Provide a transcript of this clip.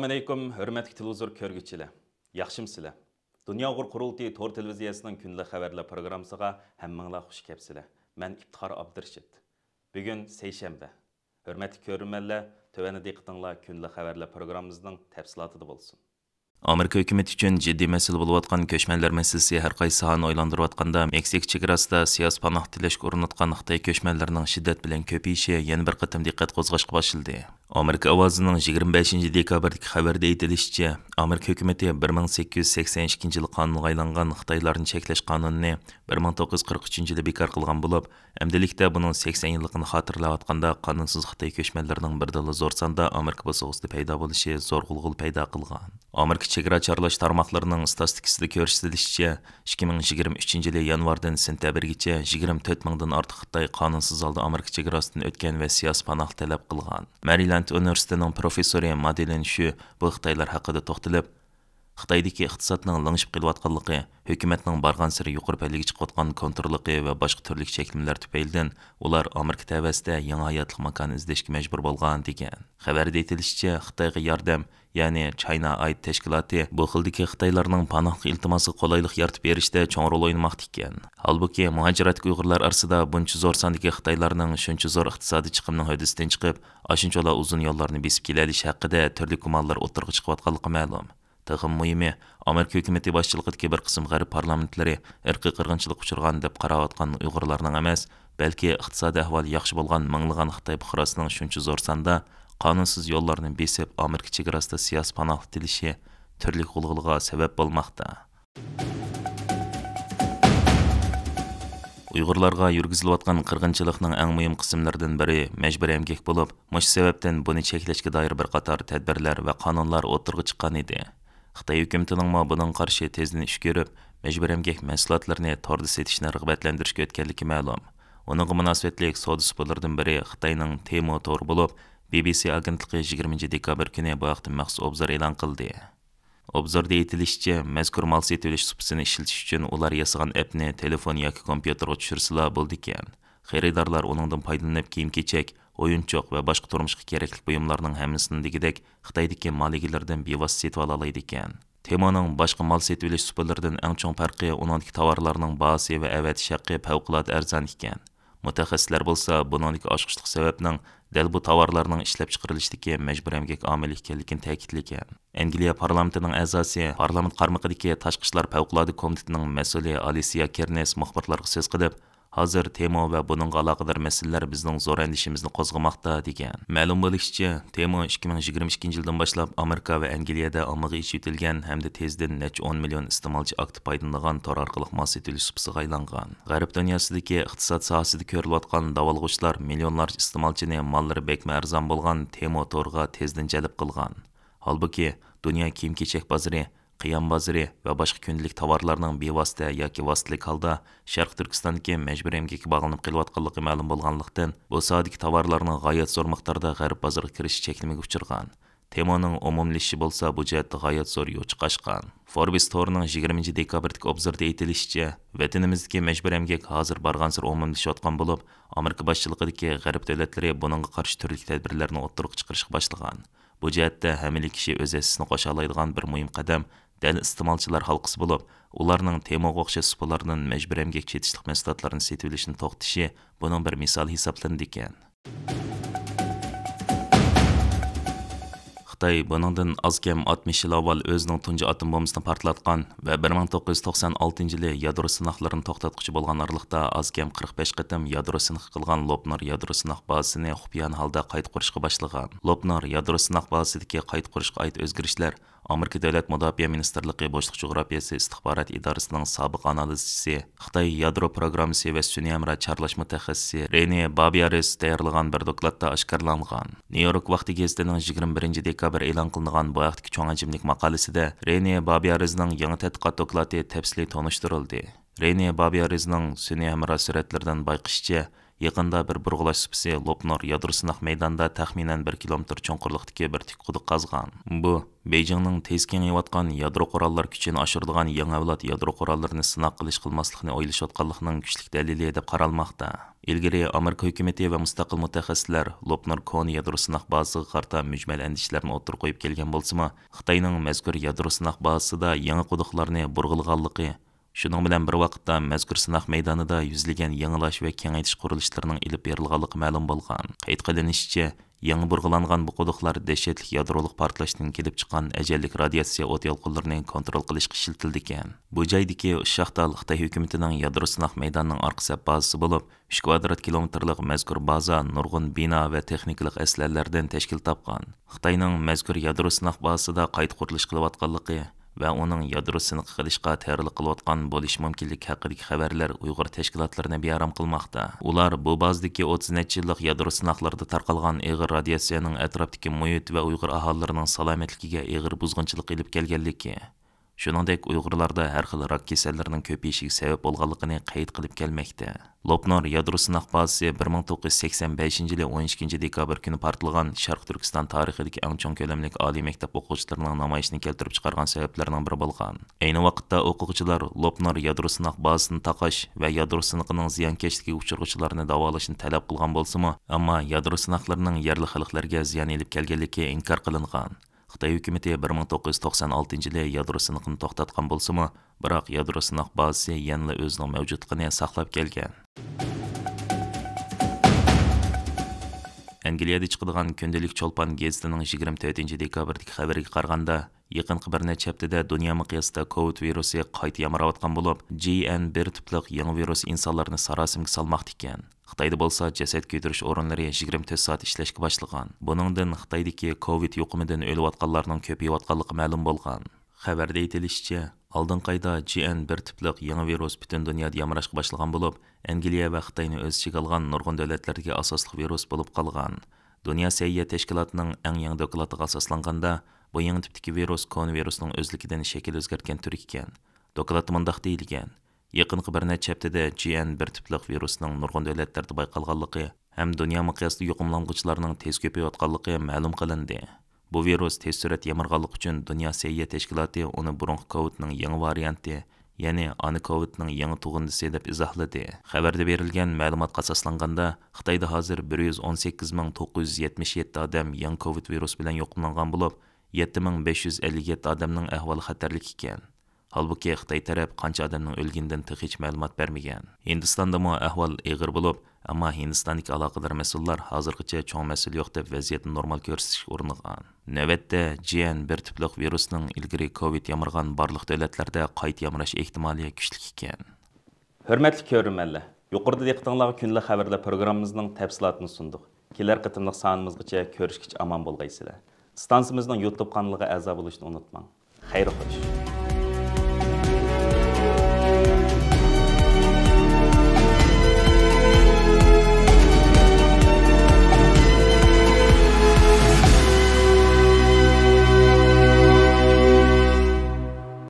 Assalamu alaykum, hörmətli televizor көрgüçülər. Yaxşımsızlar? Dünya Uğur Qurultayı Tor televiziyasının günlük xəbərlər proqramısıga həmminglar xoş gəlibsizlər. Mən İftixar Abdurşid. Bugün seyşənbə. Hörmətli görürmənlər, tövəndə diqqətinizlər günlük xəbərlər proqramımızın təfsilatıda bolsun. Amerika hökuməti üçün ciddi məsələ olub atqan köçmənlər məsələsi hər qaysı sahəni oylandırıb atqanda Meksika chegarasida siyasi panoh tilashga urinayotgan Xitoy köçmənlərinin shiddat bilan ko'payishi yana bir qatim diqqat qo'zg'ashga boshladi. Amerika ovozining 25 dekabrdagi xabarda aytilishicha, Amerika hukumati 1882 yil qonunga aylangan Xitoylarni cheklash qonunini 1943 yilda bekor qilgan bo'lib, amdilikda buning 80 yilligini xotirlayotganda qonunsiz Xitoy köçmənlərinin birdala zo'r sonda Amerika bosog'ida paydo bo'lishi zo'r g'ulg'ul paydo qilgan. Amerika chegara chorlash tarmoqlarining statistikasida ko'rsatilishicha, 2023 yili yanvardan sentabrgacha 24 mingdan ortiq Xitoy qonunsiz holda Amerika chegarasidan o'tgan va siyosiy panoh talab qilgan. Maryland universitetining professori Madeline Shu bu Xitoylar haqida to'xtalib, Xitoydagi iqtisodning langishib kelayotganligi, hukumatning bargan sari yuqori pallaga chiqayotgan kontrolligi va boshqa turli cheklimlar tufaylidan ular Amerika tavasida yangi hayotlik makon izlashga majbur bo'lgan degan. Xabarda aytilishicha, Xitoyga yordam, ya'ni China Aid tashkiloti bu xildagi Xitoylarning panohga iltimosiga qulaylik yaratib berishda cho'ng rol o'ynamoqda ekan. Holbuki muhojiratga Uyg'urlar orasida buncha zo'r sondagi Xitoylarning shuncha zo'r iqtisodiy chiqimning hodisidan chiqib, ashunchalar uzun yo'llarni besib keladish haqida turli gumonlar o'tirg'i chiqayotganligi ma'lum. Tığım mühimi, Amerika hökuməti başçılığındakı bir qism g'arb parlamentləri irqiy qirg'inchilik uchirgan deb qarayotgan Uyg'urlarning emas, balki iqtisodiy ahvoli yaxshi bo'lgan minglagan Xitoy fuqarosining shuncha zo'r sonda qonunsiz yo'llarni besib Amerika chegarasida siyosiy panoh tilishi turli g'ulg'ulga sabab bo'lmoqda. Uyg'urlarga yurgizilayotgan qirg'inchilikning eng muhim qismlaridan biri majburiy emgak bo'lib, mush sababdan buni cheklashga doir bir qator tadbirlar va qonunlar o'tirg'i chiqqan edi. Xitoy hukumatining bundan qarshi tezdan ish ko'rib, majburiy emgak mahsulotlarini torda sotishni rag'batlantirishga o'tganligi ma'lum. Uningga munosabatlik savdo spolardan biri Xitoyning Temu tor bo'lib, BBC agentligi 20 dekabr kuni bu haqda maxsus obzor e'lon qildi. Obzorda aytilishicha, mazkur mal sotilish supisini ishlatish uchun ular yasagan appni telefon yoki kompyuterga tushirsalar bo'ldi ekan. Xaridorlar uningdan foydalanib kiyim-kechak, o'yinchoq va boshqa turmushga kerakli buyumlarning hammasini degidek Xitoydagi mal egalaridan bevosita sotib oladi ekan. Temoning boshqa mal sotilish supalaridan eng chong farqi uningdagi tovarlarning bahosi va avatish haqqi favqulodda arzon ekan. Mutaxassislar bo'lsa, buningdagi oshqishlik sababning dal bu tovarlarning ishlab chiqarilishdagi majbur emgak omili ekanligini ta'kidlagan. Angliya parlamentining a'zosi, parlament qarmog'idagi tashqi ishlar favqulodda komitetining mas'uli Alicia Kearney muxbirlarga so'z qilib, hozir Temo va buningga aloqador masalalar bizning zo'r andishimizni qo'zg'amoqda degan. Ma'lum bo'lishicha, Temo 2022 yildan boshlab Amerika va Angliyada ommaga ishlatilgan hamda tezdan necha 10 million iste'molchi aktiv foydalanadigan tor orqali mal sotilish supisiga aylangan. G'arb dunyosidagi iqtisod sohasida ko'rilayotgan davolg'uchlar millionlarcha iste'molchini mollari bekma arzon bo'lgan Temo torga tezdan jalb qilgan. Holbuki dunyo kiyim-kechak bozori, qiyam bozori va boshqa kundalik tovarlarning bevosita yoki vositalik holda Sharq Turkistondagi majbur emgakka bog'lanib kelayotganligi ma'lum bo'lganlikdan, bu sohadagi tovarlarning g'oyat zo'r miqdorda g'arb bozoriga kirishi cheklamaga uchirgan. Temoning umumlashishi bo'lsa, bu jihatda g'oyat zo'r yo'l chiqashgan. Forbes torining 20 dekabrdagi obzorda aytilishicha, vatanimizdagi majbur emgak hozir barg'ansir umumlashayotgan bo'lib, Amerika boshchiligidagi g'arb davlatlari buningga qarshi turli tadbirlarni o'ttirib chiqarishga boshlagan. Bu jihatda hamma kishi o'z hissini qo'sha oladigan bir muhim qadam dal iste'molchilar halqasi bo'lib, ularning Temoga o'xshash supalardan majbur emgak chetishlik mahsulotlarini sotib olishni to'xtatishi buning bir misol hisoblanadi ekan. Xitoy buningdan oz kam 60 yil avval o'zining tunji atom bombasini portlatgan va 1996 yili yadro sinoqlarini to'xtatquchi bo'lgan oraliqda oz kam 45 qatim yadro sinoq qilgan Lopnor yadro sinoq bazasini xufiyan holda qayta qurishga boshlagan. Lopnor yadro sinoq bazasidagi qayta qurishga oid o'zgarishlar Amerika Davlat Mudofaa Ministerligi Boshliq Jug'rofiyasi istixborot idorasining sobiq analizchisi, Xitoy yadro programmasi va sun'iy amra charlash mutaxassisi Rene Babiaris tayyorlagan bir dokladda oshkorlangan. New York vaqti gazetining 21 dekabr e'lon qilingan bu vaqtdagi cho'ng hajmlik maqolasida Rene Babiarisning yangi tadqiqot doklati tafsili tonishtirildi. Rene Babiarisning sun'iy amra suratlaridan bayqishicha, yaqında bir burg'ulash supisi Lopnor yadro sınaq maydonida taxminan 1 kilometr cho'nqurlikdagi bir tik quduq qazgan. Bu Beijingning tez kengayotgan yadro qurollar kuchini oshiradigan yangi avlod yadro qurollarini sinoq qilmaslikni o'ylashayotganligining kuchli dalili deb qaralmoqda. Ilgari Amerika hukumati va mustaqil mutaxassislar Lopnor koni yadro sinoq bazasiga qarta mujmal andishlarni o'tirib qo'yib kelgan bo'lsa-mu, Xitoyning mazkur yadro sinoq bazasida yangi quduqlarni burg'ilganligi, shuning bilan bir vaqtda mazkur sinoq maydonida yuzlagan yangilash va kengaytish qurilishlarining ilib berilganligi ma'lum bo'lgan. Qayd qilinishicha, yangi burg'ulangan bu quduqlar dahshatli yadroliq portlashdan kelib chiqqan ajallik radiatsiya o't yolqinlarini kontrol qilishga ishlatildi ekan. Bu joydagi Ushshaqdal Xitoy hukumatining yadro sinoq maydonining orqa bazasi bo'lib, 3 kvadrat kilometrlik mazkur baza nurg'un bino va texnikalik aslarlardan tashkil topgan. Xitoyning mazkur yadro sinoq bazasida qayta qurilish qilayotganligi va uning yadro sinoq qilishga tayyorlik qilayotgan bo'lishi mumkinligi haqidagi xabarlar Uyg'ur tashkilotlarini beyaram qilmoqda. Ular bu bazdagi 30 necha yillik yadro sinoqlarida tarqalgan og'ir radiatsiyaning atrofdagi muhit va Uyg'ur aholilarining salomatligiga og'ir buzg'unchilik ilib kelganligi, shuningdek Uyg'urlarda har xil rak kasallarining ko'payishiga sabab bo'lganligini qayd qilib kelmoqda. Lopnor yadro sinoq bazasi 1985-yili 12 dekabr kuni portlagan Sharq Turkiston tarixidagi eng chong ko'lamli oliy maktab o'quvchilarining namoyishini keltirib chiqargan sabablarning biri bo'lgan. Ayni vaqtda o'quvchilar Lopnor yadro sinoq bazasini taqash va yadro sinoqining ziyonkashligiga uchraguvchilarni davolashni talab qilgan bo'lsa-mu, ammo yadro sinoqlarining yerli xalqlarga ziyon elib kelganligi inkor qilingan. Xitoy hukumati 1996-yili yadro sinoqini to'xtatgan bo'lsa-mu, biroq yadro sinoq bazasi yana o'zining mavjudligini saqlab kelgan. Angliyada chiqadigan kundalik Cho'lpon gazetining 24 dekabrdagi xabariga qaraganda, yaqinqi bir necha haftada dunyo miqyosida COVID virusi qayta yamarayotgan bo'lib, JN1 tipli yangi virus insonlarni sarosimga salmoqda ekan. Xitoyda bo'lsa jasad ko'tarish o'rinlari 24 soat ishlashga boshlagan. Buningdan Xitoydagi COVID yuqumidan o'layotganlarning ko'payayotganligi ma'lum bo'lgan. Xabarda aytilishicha, oldin qayda JN1 tipli yangi virus butun dunyoda yamarashga boshlagan bo'lib, Angliya va Xitoyni o'z ichiga olgan nurg'un davlatlarga asosli virus bo'lib qolgan. Dunyo sog'liqlik tashkilotining eng yangi doklatiga asoslanganda, bu yangi tipdagi virus koronavirusning o'zligidan shakl o'zgartgan turi ekan. Dokladda mundaq deyilgan: yaqinqi bir necha haftada JN1 tipli virusning nurg'un davlatlarda bayqalganligi ham dunyo miqyosida yuqumlanuvchilarning tez ko'payayotganligi ma'lum qilindi. Bu virus tez surat yamarganligi uchun Dunyo sog'liqlik tashkiloti uni burungi COVIDning yangi varianti, ya'ni ani COVIDning yangi tug'indisi deb izohladi. Xabarda berilgan ma'lumotga asoslanganda, Xitoyda hozir 118.977 odam yangi COVID virus bilan yuqumlangan bo'lib, 7.557 odamning ahvoli xatarlik ekan. Halbuki Xitoy taraf qancha odamning o'lganidan hech ma'lumot bermagan. Hindistonda mu ahvol og'ir bo'lib, ammo Hindistondagi aloqador mas'ullar hozirgacha cho'ng mas'ul yo'q deb vaziyatni normal ko'rsatishga uringan. Navbatda JN1 tipli virusning ilgari COVID yamargan barliq davlatlarda qayta yamrash ehtimoli kuchli ekan. Hurmatli ko'ruvchilar, yuqorida diqqatingizga kunlik xabarlar programmamizning tafsilotini sundik. Kelar qitimliq sonimizgacha ko'rishgacha omon bo'lgaysizlar. Stansiyamizning YouTube kanaliga a'zo bo'lishni unutmang. Xayr xo'sh.